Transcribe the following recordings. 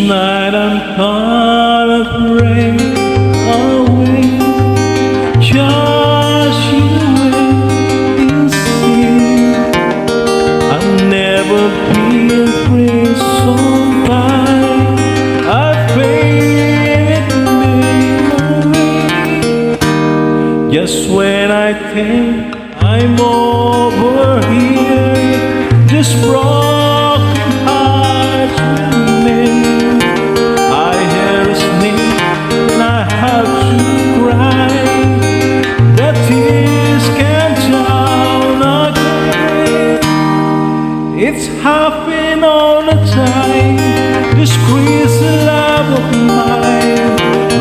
night I'm gonna pray away, just you wait and see. I'll never be afraid, so by I fade memory. Just when I think I'm over here, this broken heart remains. I hear a snake and I have to cry. The tears can't drown again. It's happening all the time. This crazy love of mine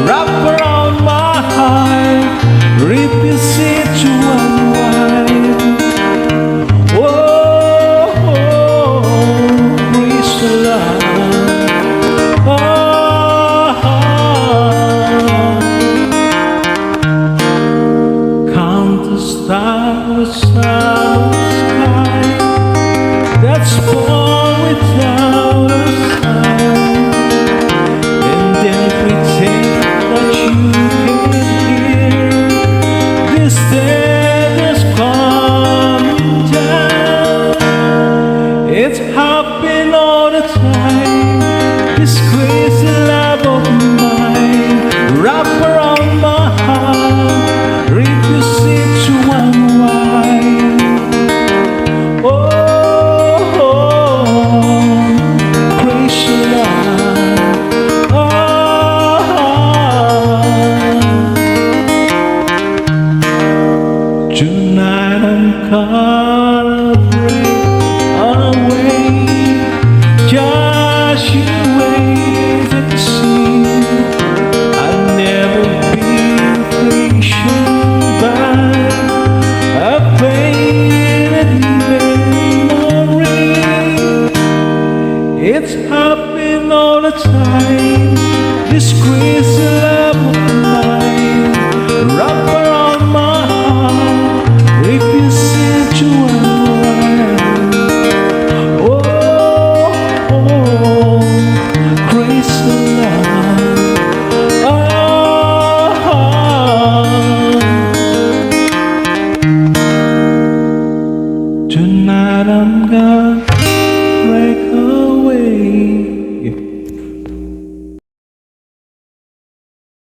wrap around my heart, repeats it to unwind. Stars out of sky that's born without a sign, and then pretend that you can hear this death is coming down. It's happening.